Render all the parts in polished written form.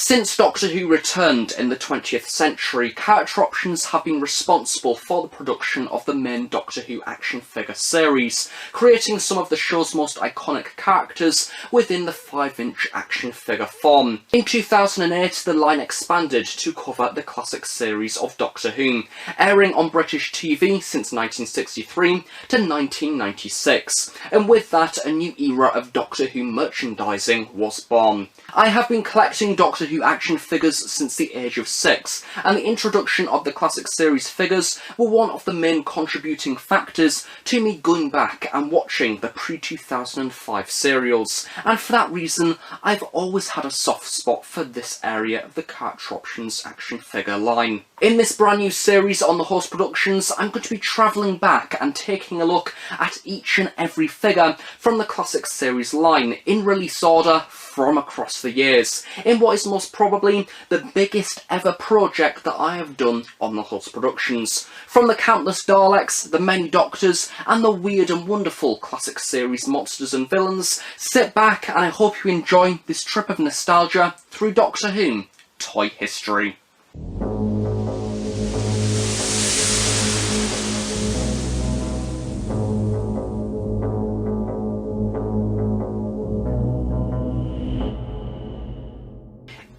Since Doctor Who returned in the 20th century, character options have been responsible for the production of the main Doctor Who action figure series, creating some of the show's most iconic characters within the 5-inch action figure form. In 2008, the line expanded to cover the classic series of Doctor Who, airing on British TV since 1963 to 1996, and with that, a new era of Doctor Who merchandising was born. I have been collecting Doctor Who action figures since the age of 6, and the introduction of the classic series figures were one of the main contributing factors to me going back and watching the pre-2005 serials, and for that reason I've always had a soft spot for this area of the character options action figure line. In this brand new series on the Host Productions, I'm going to be travelling back and taking a look at each and every figure from the classic series line in release order from across the years, in what is most probably the biggest ever project that I have done on the Host Productions. From the countless Daleks, the many Doctors, and the weird and wonderful classic series monsters and villains, sit back and I hope you enjoy this trip of nostalgia through Doctor Who toy history.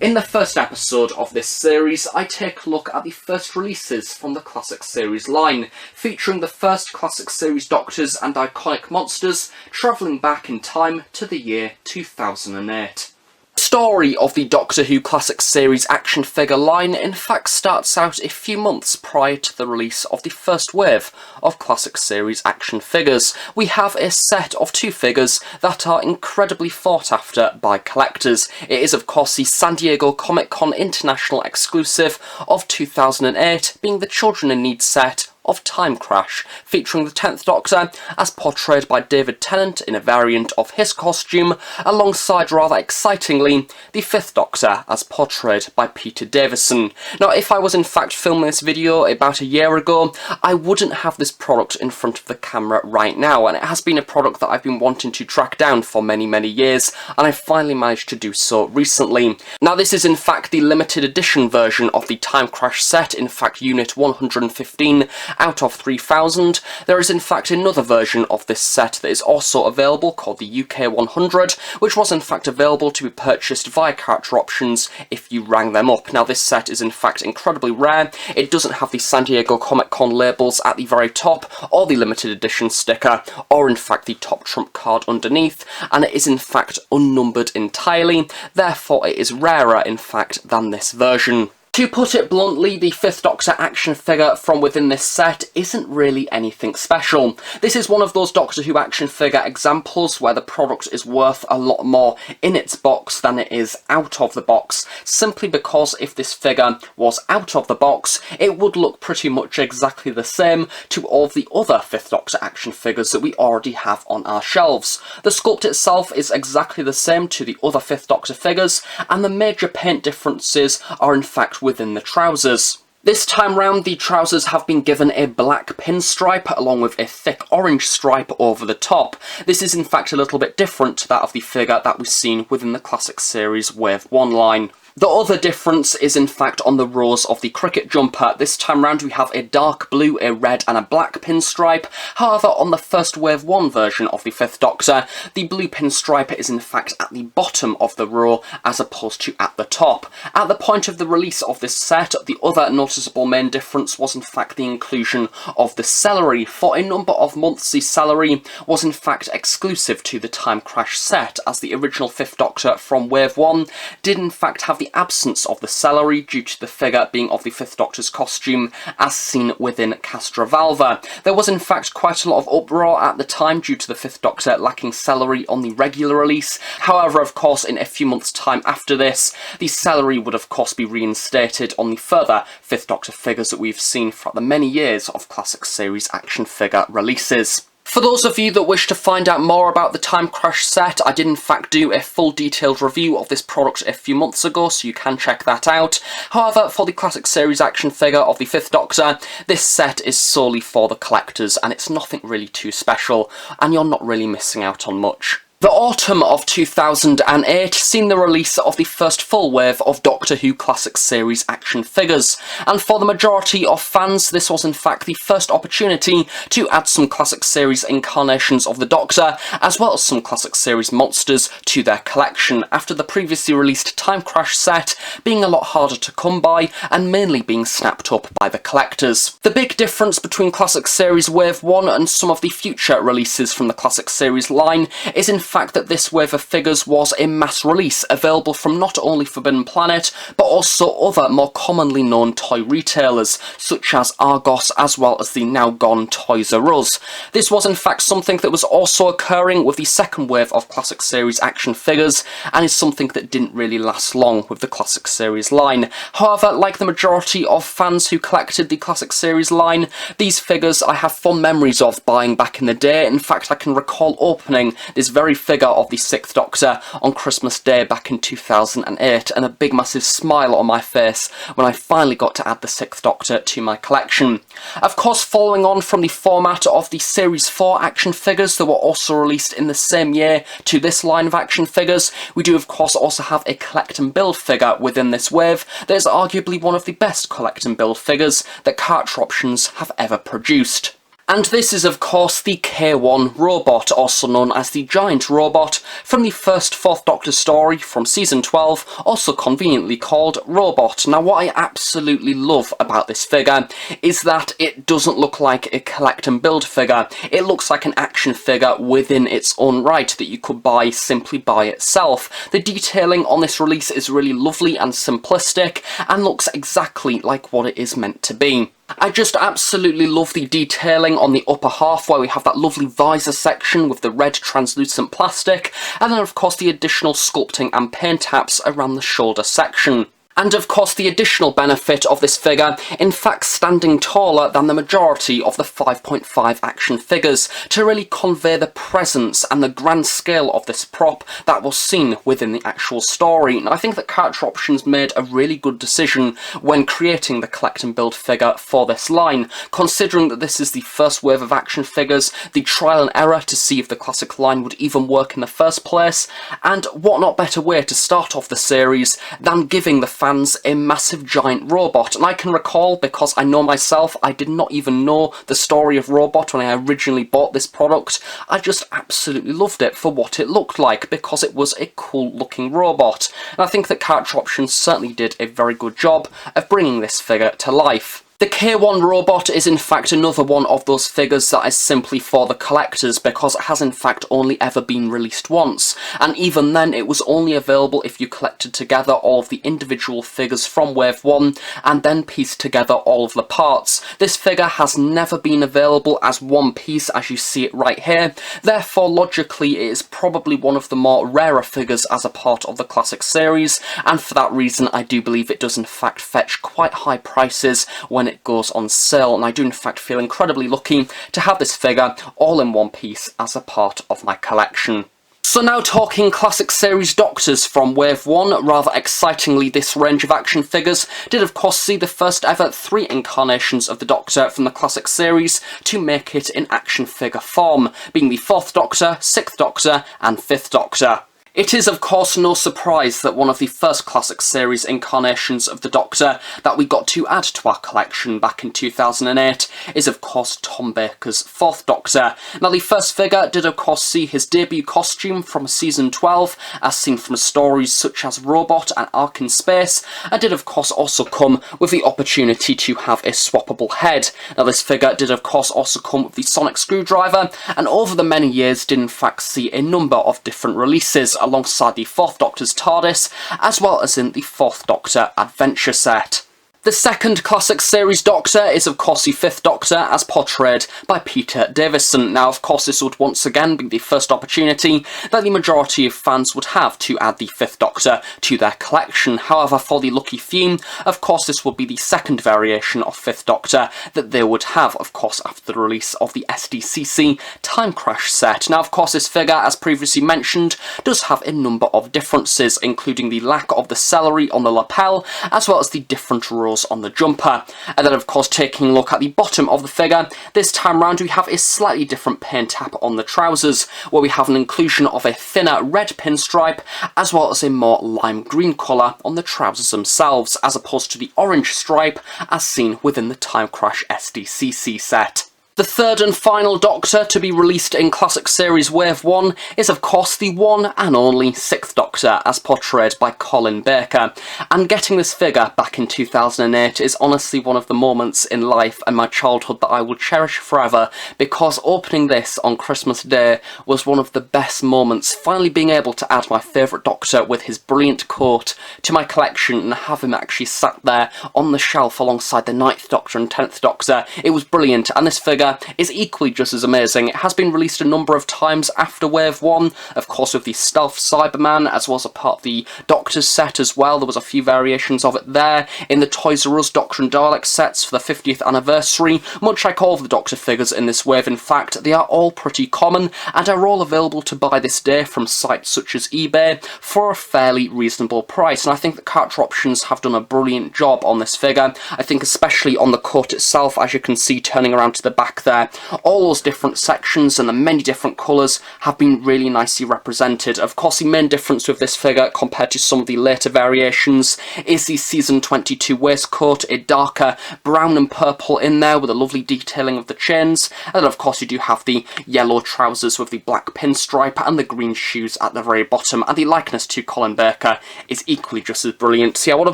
In the first episode of this series, I take a look at the first releases from the classic series line, featuring the first classic series Doctors and iconic monsters, travelling back in time to the year 2008. The story of the Doctor Who Classic Series action figure line in fact starts out a few months prior to the release of the first wave of Classic Series action figures. We have a set of 2 figures that are incredibly sought after by collectors. It is of course the San Diego Comic-Con International exclusive of 2008, being the Children in Need set of Time Crash, featuring the 10th Doctor as portrayed by David Tennant in a variant of his costume, alongside, rather excitingly, the 5th Doctor as portrayed by Peter Davison. Now, if I was in fact filming this video about a year ago, I wouldn't have this product in front of the camera right now, and it has been a product that I've been wanting to track down for many years, and I finally managed to do so recently. Now, this is in fact the limited edition version of the Time Crash set, in fact Unit 115 out of 3000. There is in fact another version of this set that is also available called the UK 100, which was in fact available to be purchased via character options if you rang them up. Now, this set is in fact incredibly rare. It doesn't have the San Diego Comic-Con labels at the very top, or the limited edition sticker, or in fact the top trump card underneath, and it is in fact unnumbered entirely, therefore it is rarer in fact than this version. To put it bluntly, the 5th Doctor action figure from within this set isn't really anything special. This is one of those Doctor Who action figure examples where the product is worth a lot more in its box than it is out of the box, simply because if this figure was out of the box, it would look pretty much exactly the same to all of the other 5th Doctor action figures that we already have on our shelves. The sculpt itself is exactly the same to the other 5th Doctor figures, and the major paint differences are in fact within the trousers. This time round, the trousers have been given a black pinstripe along with a thick orange stripe over the top. This is in fact a little bit different to that of the figure that we've seen within the Classic Series Wave 1 line. The other difference is in fact on the rose of the cricket jumper. This time round we have a dark blue, a red and a black pinstripe. However, on the first Wave 1 version of the 5th Doctor, the blue pinstripe is in fact at the bottom of the row as opposed to at the top. At the point of the release of this set, the other noticeable main difference was in fact the inclusion of the celery. For a number of months the celery was in fact exclusive to the Time Crash set, as the original 5th Doctor from Wave 1 did in fact have the absence of the celery due to the figure being of the 5th Doctor's costume as seen within Castrovalva. There was in fact quite a lot of uproar at the time due to the 5th Doctor lacking celery on the regular release. However, of course, in a few months' time after this, the celery would of course be reinstated on the further 5th Doctor figures that we've seen throughout the many years of Classic Series action figure releases. For those of you that wish to find out more about the Time Crash set, I did in fact do a full detailed review of this product a few months ago, so you can check that out. However, for the Classic Series action figure of the 5th Doctor, this set is solely for the collectors, and it's nothing really too special, and you're not really missing out on much. The autumn of 2008 seen the release of the first full wave of Doctor Who Classic Series action figures, and for the majority of fans this was in fact the first opportunity to add some Classic Series incarnations of the Doctor, as well as some Classic Series monsters to their collection, after the previously released Time Crash set being a lot harder to come by and mainly being snapped up by the collectors. The big difference between Classic Series Wave 1 and some of the future releases from the Classic Series line is in fact that this wave of figures was a mass release, available from not only Forbidden Planet, but also other more commonly known toy retailers, such as Argos, as well as the now gone Toys R Us. This was in fact something that was also occurring with the second wave of Classic Series action figures, and is something that didn't really last long with the Classic Series line. However, like the majority of fans who collected the Classic Series line, these figures I have fond memories of buying back in the day. In fact, I can recall opening this very figure of the 6th Doctor on Christmas Day back in 2008, and a big massive smile on my face when I finally got to add the 6th Doctor to my collection. Of course, following on from the format of the Series 4 action figures that were also released in the same year to this line of action figures, we do of course also have a collect and build figure within this wave that is arguably one of the best collect and build figures that Carter Options have ever produced. And this is of course the K1 robot, also known as the Giant Robot, from the first 4th Doctor story from season 12, also conveniently called Robot. Now what I absolutely love about this figure is that it doesn't look like a collect and build figure. It looks like an action figure within its own right that you could buy simply by itself. The detailing on this release is really lovely and simplistic, and looks exactly like what it is meant to be. I just absolutely love the detailing on the upper half, where we have that lovely visor section with the red translucent plastic, and then of course the additional sculpting and paint taps around the shoulder section. And of course the additional benefit of this figure, in fact standing taller than the majority of the 5.5 action figures, to really convey the presence and the grand scale of this prop that was seen within the actual story. And I think that Carter Options made a really good decision when creating the collect and build figure for this line, considering that this is the first wave of action figures, the trial and error to see if the classic line would even work in the first place, and what not better way to start off the series than giving the fans a massive giant robot. And I can recall, because I know myself, I did not even know the story of Robot when I originally bought this product. I just absolutely loved it for what it looked like, because it was a cool looking robot. And I think that Carter Options certainly did a very good job of bringing this figure to life. The K1 robot is in fact another one of those figures that is simply for the collectors, because it has in fact only ever been released once, and even then it was only available if you collected together all of the individual figures from Wave 1 and then pieced together all of the parts. This figure has never been available as one piece as you see it right here, therefore logically it is probably one of the more rarer figures as a part of the classic series, and for that reason I do believe it does in fact fetch quite high prices when it goes on sale, and I do in fact feel incredibly lucky to have this figure all in one piece as a part of my collection. So now talking Classic Series Doctors from Wave 1, rather excitingly this range of action figures did of course see the first ever 3 incarnations of the Doctor from the Classic Series to make it in action figure form, being the 4th Doctor, 6th Doctor and 5th Doctor. It is of course no surprise that one of the first Classic Series incarnations of the Doctor that we got to add to our collection back in 2008 is of course Tom Baker's 4th Doctor. Now the first figure did of course see his debut costume from season 12, as seen from stories such as Robot and Ark in Space, and did of course also come with the opportunity to have a swappable head. Now this figure did of course also come with the sonic screwdriver, and over the many years did in fact see a number of different releases alongside the 4th Doctor's TARDIS, as well as in the 4th Doctor Adventure set. The second Classic Series Doctor is of course the 5th Doctor, as portrayed by Peter Davison. Now of course this would once again be the first opportunity that the majority of fans would have to add the 5th Doctor to their collection. However, for the lucky few, of course this would be the second variation of 5th Doctor that they would have, of course, after the release of the SDCC Time Crash set. Now of course this figure, as previously mentioned, does have a number of differences, including the lack of the celery on the lapel, as well as the different arrows on the jumper. And then of course taking a look at the bottom of the figure, this time round we have a slightly different paint tap on the trousers, where we have an inclusion of a thinner red pinstripe as well as a more lime green colour on the trousers themselves, as opposed to the orange stripe as seen within the Time Crash SDCC set. The third and final Doctor to be released in Classic Series Wave 1 is of course the one and only 6th Doctor, as portrayed by Colin Baker, and getting this figure back in 2008 is honestly one of the moments in life and my childhood that I will cherish forever, because opening this on Christmas Day was one of the best moments, finally being able to add my favourite Doctor with his brilliant coat to my collection and have him actually sat there on the shelf alongside the 9th Doctor and 10th Doctor. It was brilliant, and this figure is equally just as amazing. It has been released a number of times after Wave 1, of course with the Stealth Cyberman, as well as a part of the Doctor's set as well. There was a few variations of it there in the Toys R Us Doctor and Dalek sets for the 50th anniversary. Much like all of the Doctor figures in this wave, in fact, they are all pretty common and are all available to buy this day from sites such as eBay for a fairly reasonable price. And I think that Character Options have done a brilliant job on this figure. I think especially on the coat itself, as you can see turning around to the back there, all those different sections and the many different colours have been really nicely represented. Of course, the main difference with this figure compared to some of the later variations is the Season 22 waistcoat, a darker brown and purple in there with a lovely detailing of the chains, and then of course you do have the yellow trousers with the black pinstripe and the green shoes at the very bottom, and the likeness to Colin Baker is equally just as brilliant. So yeah, one of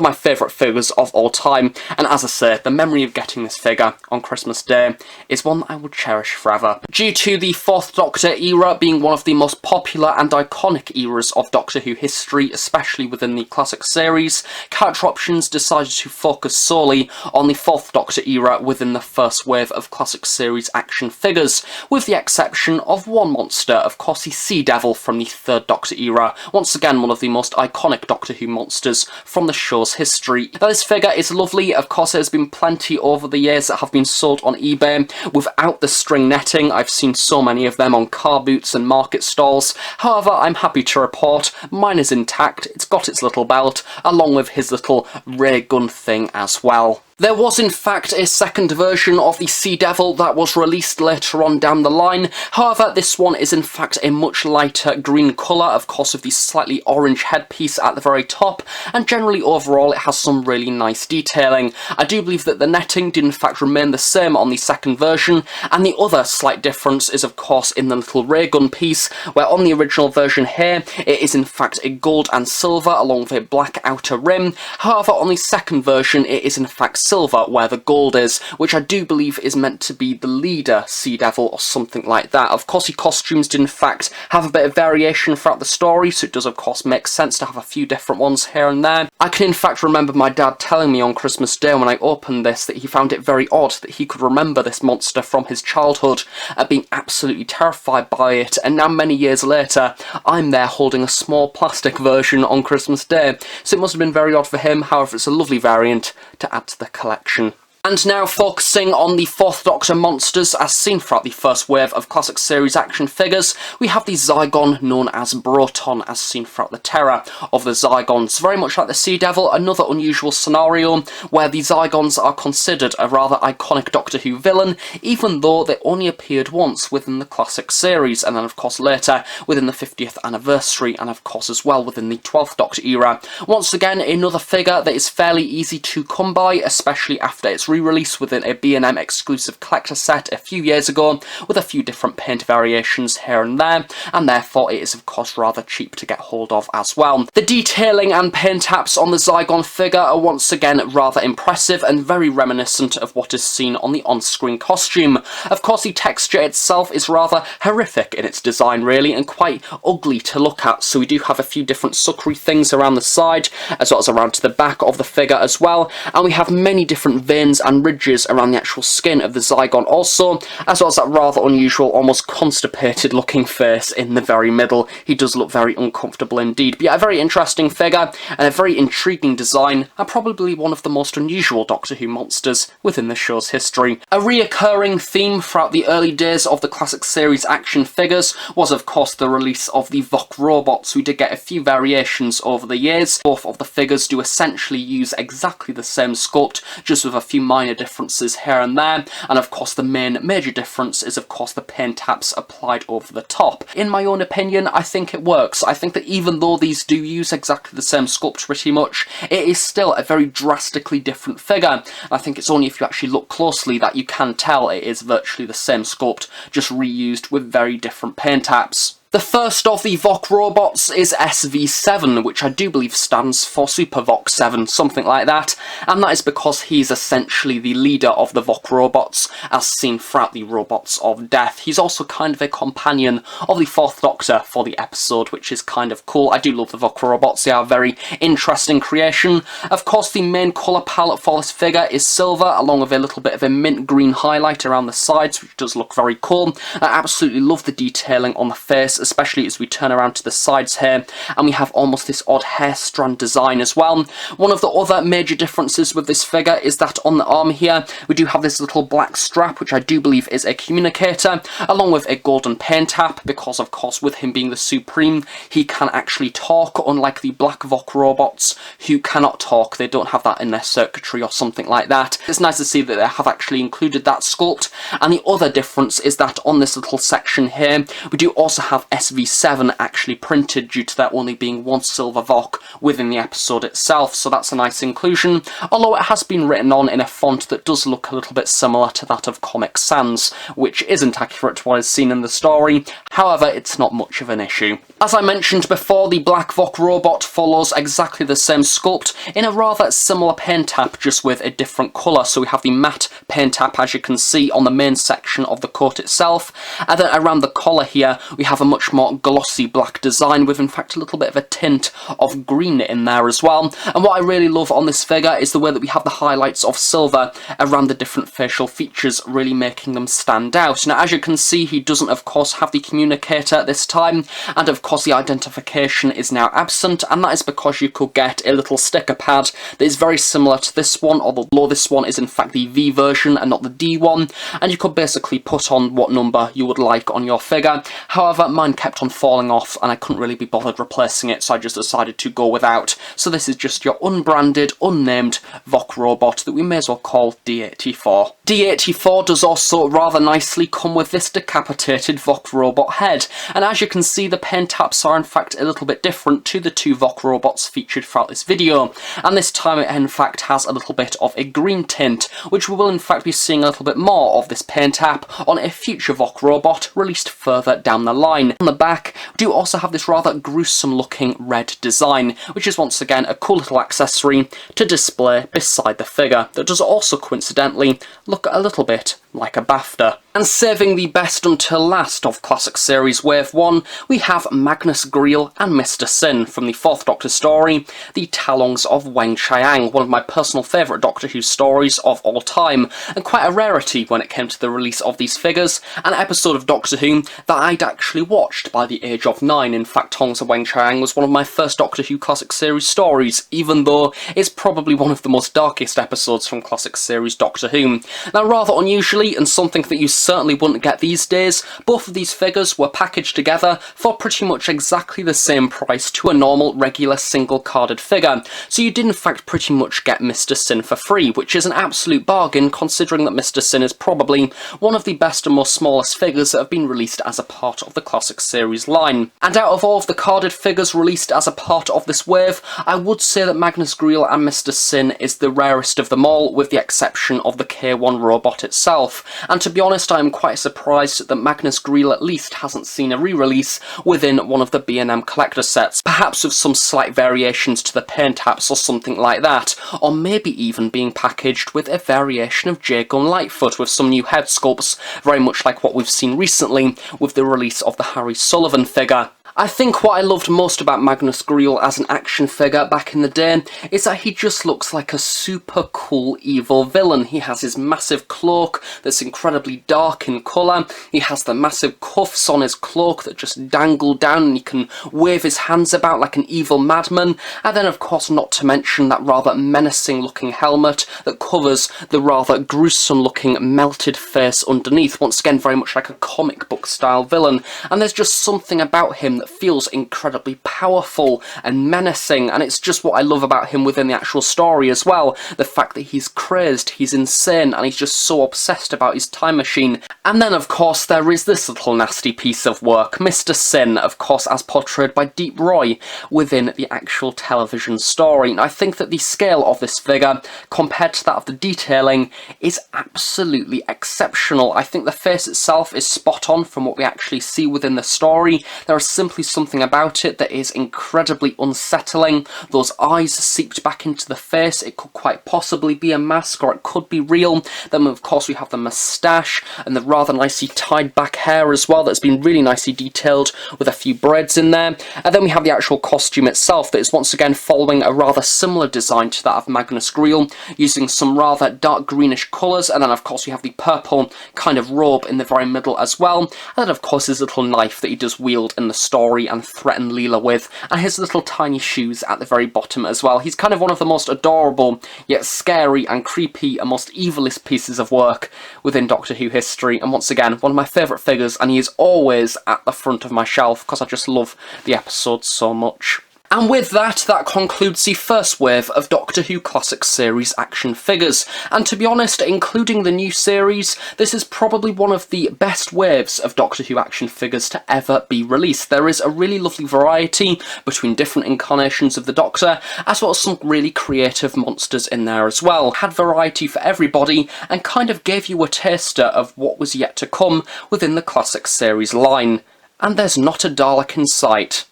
my favourite figures of all time, and as I say, the memory of getting this figure on Christmas Day is one that I will cherish forever. Due to the 4th Doctor era being one of the most popular and iconic eras of Doctor Who history, especially within the classic series, Character Options decided to focus solely on the 4th Doctor era within the first wave of classic series action figures, with the exception of one monster, of course the Sea Devil from the 3rd Doctor era, once again one of the most iconic Doctor Who monsters from the show's history. Now this figure is lovely. Of course there's been plenty over the years that have been sold on eBay without the string netting. I've seen so many of them on car boots and market stalls. However, I'm happy to report mine is intact. It's got its little belt, along with his little ray gun thing as well. There was in fact a second version of the Sea Devil that was released later on down the line. However, this one is in fact a much lighter green colour, of course with the slightly orange headpiece at the very top, and generally overall it has some really nice detailing. I do believe that the netting did in fact remain the same on the second version, and the other slight difference is of course in the little ray gun piece, where on the original version here it is in fact a gold and silver along with a black outer rim. However, on the second version it is in fact silver where the gold is, which I do believe is meant to be the leader Sea Devil or something like that. Of course the costumes did in fact have a bit of variation throughout the story, so it does of course make sense to have a few different ones here and there. I can in fact remember my dad telling me on Christmas Day when I opened this that he found it very odd that he could remember this monster from his childhood, being absolutely terrified by it, and now many years later I'm there holding a small plastic version on Christmas Day, so it must have been very odd for him. However, it's a lovely variant to add to the collection. And now focusing on the 4th Doctor monsters as seen throughout the first wave of classic series action figures, we have the Zygon known as Broton as seen throughout the Terror of the Zygons. Very much like the Sea Devil, another unusual scenario where the Zygons are considered a rather iconic Doctor Who villain, even though they only appeared once within the classic series, and then of course later within the 50th anniversary, and of course as well within the 12th Doctor era. Once again, another figure that is fairly easy to come by, especially after its re-release within a B&M exclusive collector set a few years ago, with a few different paint variations here and there, and therefore it is of course rather cheap to get hold of as well. The detailing and paint taps on the Zygon figure are once again rather impressive and very reminiscent of what is seen on the on-screen costume. Of course the texture itself is rather horrific in its design really, and quite ugly to look at, so we do have a few different suckery things around the side as well as around to the back of the figure as well, and we have many different veins and ridges around the actual skin of the Zygon also, as well as that rather unusual, almost constipated looking face in the very middle. He does look very uncomfortable indeed. But yeah, a very interesting figure and a very intriguing design, and probably one of the most unusual Doctor Who monsters within the show's history. A reoccurring theme throughout the early days of the classic series action figures was of course the release of the Voc Robots. We did get a few variations over the years. Both of the figures do essentially use exactly the same sculpt, just with a few minor differences here and there, and of course the main major difference is of course the paint taps applied over the top. In my own opinion, I think it works. I think that even though these do use exactly the same sculpt pretty much, it is still a very drastically different figure. I think it's only if you actually look closely that you can tell it is virtually the same sculpt, just reused with very different paint taps. The first of the Voc Robots is SV7, which I do believe stands for Super Voc 7, something like that, and that is because he's essentially the leader of the Voc Robots, as seen throughout the Robots of Death. He's also kind of a companion of the 4th Doctor for the episode, which is kind of cool. I do love the Voc Robots, they are a very interesting creation. Of course, the main colour palette for this figure is silver, along with a little bit of a mint green highlight around the sides, which does look very cool. I absolutely love the detailing on the face, especially as we turn around to the sides here, and we have almost this odd hair strand design as well. One of the other major differences with this figure is that on the arm here, we do have this little black strap, which I do believe is a communicator, along with a golden paint tap, because of course with him being the Supreme, he can actually talk, unlike the black Voc Robots, who cannot talk. They don't have that in their circuitry or something like that. It's nice to see that they have actually included that sculpt, and the other difference is that on this little section here, we do also have SV7 actually printed, due to there only being one silver Voc within the episode itself, so that's a nice inclusion, although it has been written on in a font that does look a little bit similar to that of Comic Sans, which isn't accurate to what is seen in the story. However, it's not much of an issue. As I mentioned before, the black Voc Robot follows exactly the same sculpt in a rather similar paint tap, just with a different colour. So we have the matte paint tap, as you can see, on the main section of the coat itself, and then around the collar here we have a much more glossy black design with in fact a little bit of a tint of green in there as well. And what I really love on this figure is the way that we have the highlights of silver around the different facial features, really making them stand out. Now, as you can see, he doesn't of course have the communicator this time, and of course the identification is now absent, and that is because you could get a little sticker pad that is very similar to this one, although this one is in fact the V version and not the D one, and you could basically put on what number you would like on your figure. However, mine kept on falling off and I couldn't really be bothered replacing it, so I just decided to go without. So this is just your unbranded, unnamed Voc Robot that we may as well call D84. D84 does also rather nicely come with this decapitated Voc Robot head, and as you can see, the paint taps are in fact a little bit different to the two Voc Robots featured throughout this video, and this time it in fact has a little bit of a green tint, which we will in fact be seeing a little bit more of this paint tap on a future Voc Robot released further down the line. On the back, we do also have this rather gruesome looking red design, which is once again a cool little accessory to display beside the figure that does also coincidentally look a little bit like a BAFTA. And saving the best until last of Classic Series Wave 1, we have Magnus Greel and Mr. Sin from the 4th Doctor story, The Talons of Weng Chiang, one of my personal favourite Doctor Who stories of all time, and quite a rarity when it came to the release of these figures, an episode of Doctor Who that I'd actually watched by the age of 9. In fact, Talons of Weng Chiang was one of my first Doctor Who Classic Series stories, even though it's probably one of the most darkest episodes from Classic Series Doctor Who. Now, rather unusually, and something that you certainly wouldn't get these days, both of these figures were packaged together for pretty much exactly the same price to a normal, regular, single-carded figure. So you did in fact pretty much get Mr. Sin for free, which is an absolute bargain considering that Mr. Sin is probably one of the best and most smallest figures that have been released as a part of the Classic Series line. And out of all of the carded figures released as a part of this wave, I would say that Magnus Greel and Mr. Sin is the rarest of them all, with the exception of the K1 robot itself. And to be honest, I am quite surprised that Magnus Greel at least hasn't seen a re-release within one of the B&M collector sets, perhaps with some slight variations to the paint taps or something like that, or maybe even being packaged with a variation of J. Gunn Lightfoot with some new head sculpts, very much like what we've seen recently with the release of the Harry Sullivan figure. I think what I loved most about Magnus Greel as an action figure back in the day is that he just looks like a super cool evil villain. He has his massive cloak that's incredibly dark in colour, he has the massive cuffs on his cloak that just dangle down and he can wave his hands about like an evil madman, and then of course not to mention that rather menacing looking helmet that covers the rather gruesome looking melted face underneath, once again very much like a comic book style villain, and there's just something about him that feels incredibly powerful and menacing, and it's just what I love about him within the actual story as well. The fact that he's crazed, he's insane, and he's just so obsessed about his time machine. And then of course there is this little nasty piece of work, Mr. Sin, of course as portrayed by Deep Roy within the actual television story. And I think that the scale of this figure compared to that of the detailing is absolutely exceptional. I think the face itself is spot on from what we actually see within the story. There is simply something about it that is incredibly unsettling. Those eyes seeped back into the face, it could quite possibly be a mask or it could be real. Then of course we have the moustache and the rather nicely tied back hair as well that's been really nicely detailed with a few braids in there. And then we have the actual costume itself that is once again following a rather similar design to that of Magnus Greel, using some rather dark greenish colours, and then of course we have the purple kind of robe in the very middle as well, and then of course his little knife that he does wield in the story and threaten Leela with, and his little tiny shoes at the very bottom as well. He's kind of one of the most adorable, yet scary and creepy and most evilest pieces of work within Doctor Who history, and once again, one of my favourite figures, and he is always at the front of my shelf because I just love the episodes so much. And with that, that concludes the first wave of Doctor Who Classic Series action figures. And to be honest, including the new series, this is probably one of the best waves of Doctor Who action figures to ever be released. There is a really lovely variety between different incarnations of the Doctor, as well as some really creative monsters in there as well. Had variety for everybody, and kind of gave you a taster of what was yet to come within the Classic Series line. And there's not a Dalek in sight.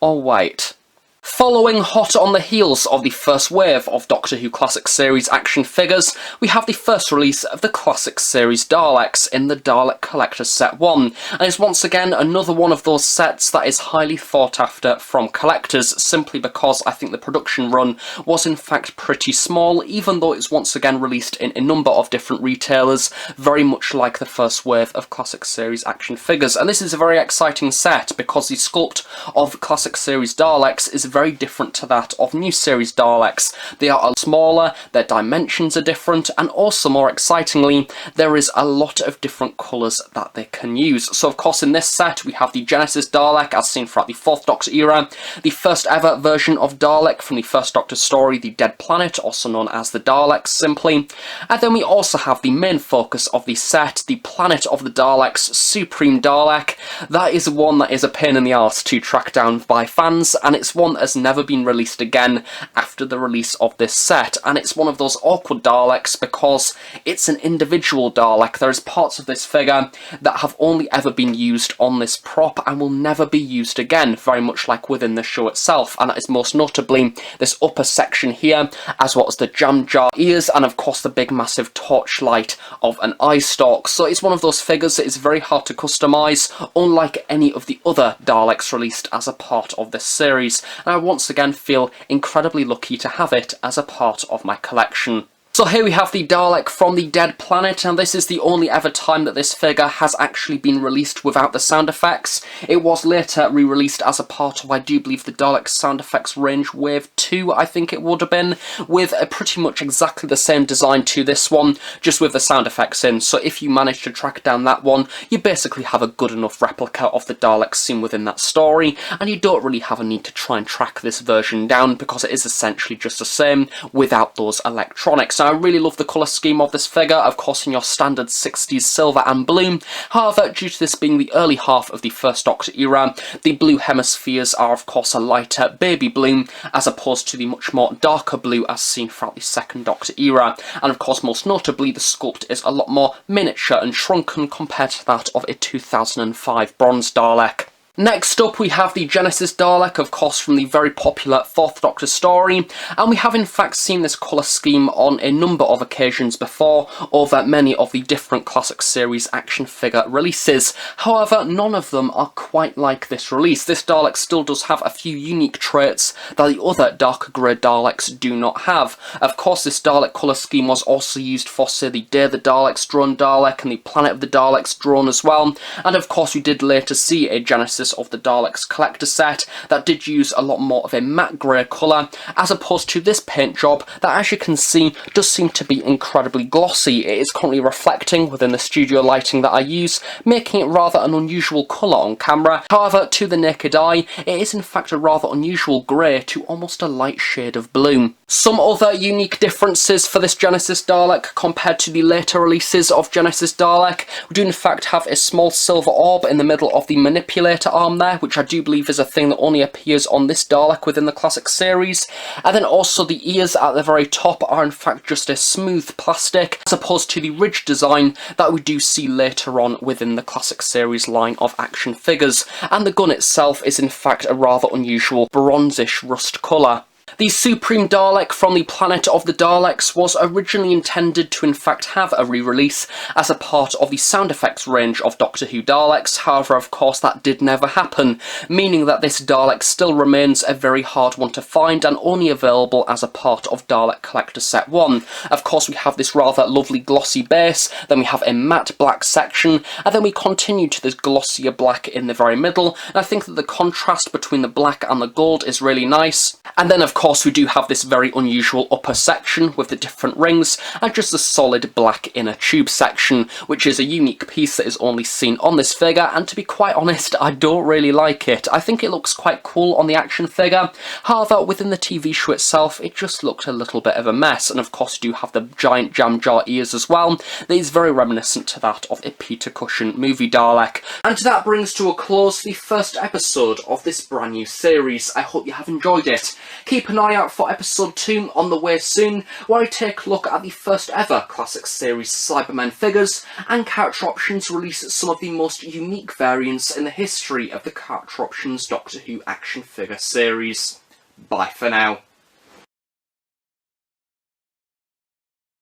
Or wait. Following hot on the heels of the first wave of Doctor Who Classic Series action figures, we have the first release of the Classic Series Daleks in the Dalek Collector Set 1, and it's once again another one of those sets that is highly sought after from collectors, simply because I think the production run was in fact pretty small, even though it's once again released in a number of different retailers, very much like the first wave of Classic Series action figures. And this is a very exciting set because the sculpt of Classic Series Daleks is very different to that of new series Daleks. They are smaller, their dimensions are different, and also more excitingly, there is a lot of different colours that they can use. So of course in this set we have the Genesis Dalek as seen throughout the 4th Doctor era, the first ever version of Dalek from the 1st Doctor story, the Dead Planet, also known as the Daleks simply, and then we also have the main focus of the set, the Planet of the Daleks Supreme Dalek. That is one that is a pain in the arse to track down by fans, and it's one that has never been released again after the release of this set, and it's one of those awkward Daleks because it's an individual Dalek. There's parts of this figure that have only ever been used on this prop and will never be used again, very much like within the show itself, and that is most notably this upper section here, as well as the jam jar ears, and of course the big massive torchlight of an eye stalk. So it's one of those figures that is very hard to customise, unlike any of the other Daleks released as a part of this series, and I once again feel incredibly lucky to have it as a part of my collection. So here we have the Dalek from the Dead Planet, and this is the only ever time that this figure has actually been released without the sound effects. It was later re-released as a part of, I do believe, the Dalek sound effects range Wave 2, I think it would have been, with a pretty much exactly the same design to this one, just with the sound effects in. So if you manage to track down that one, you basically have a good enough replica of the Daleks seen within that story, and you don't really have a need to try and track this version down because it is essentially just the same without those electronics. Now, I really love the colour scheme of this figure, of course in your standard 60s silver and blue. However, due to this being the early half of the 1st Doctor era, the blue hemispheres are of course a lighter baby blue, as opposed to the much more darker blue as seen throughout the 2nd Doctor era. And of course, most notably, the sculpt is a lot more miniature and shrunken compared to that of a 2005 bronze Dalek. Next up, we have the Genesis Dalek, of course from the very popular 4th Doctor story, and we have in fact seen this colour scheme on a number of occasions before over many of the different classic series action figure releases. However, none of them are quite like this release. This Dalek still does have a few unique traits that the other darker grey Daleks do not have. Of course, this Dalek colour scheme was also used for, say, the Day of the Daleks drone Dalek and the Planet of the Daleks drone as well, and of course we did later see a Genesis of the Daleks collector set that did use a lot more of a matte grey colour, as opposed to this paint job that, as you can see, does seem to be incredibly glossy. It is currently reflecting within the studio lighting that I use, making it rather an unusual colour on camera. However, to the naked eye, it is in fact a rather unusual grey to almost a light shade of blue. Some other unique differences for this Genesis Dalek compared to the later releases of Genesis Dalek: we do in fact have a small silver orb in the middle of the manipulator arm there, which I do believe is a thing that only appears on this Dalek within the classic series. And then also the ears at the very top are in fact just a smooth plastic, as opposed to the ridge design that we do see later on within the classic series line of action figures. And the gun itself is in fact a rather unusual bronzish rust colour. The Supreme Dalek from the Planet of the Daleks was originally intended to in fact have a re-release as a part of the sound effects range of Doctor Who Daleks. However, of course, that did never happen, meaning that this Dalek still remains a very hard one to find and only available as a part of Dalek Collector Set 1. Of course, we have this rather lovely glossy base, then we have a matte black section, and then we continue to this glossier black in the very middle, and I think that the contrast between the black and the gold is really nice. And then of course we do have this very unusual upper section with the different rings and just a solid black inner tube section, which is a unique piece that is only seen on this figure, and to be quite honest, I don't really like it. I think it looks quite cool on the action figure, however within the TV show itself it just looked a little bit of a mess. And of course you do have the giant jam jar ears as well. That is very reminiscent to that of a Peter Cushing movie Dalek. And that brings to a close the first episode of this brand new series. I hope you have enjoyed it. Keep an eye out for episode 2 on the way soon, where I take a look at the first ever classic series Cybermen figures, and Character Options release some of the most unique variants in the history of the Character Options Doctor Who action figure series. Bye for now.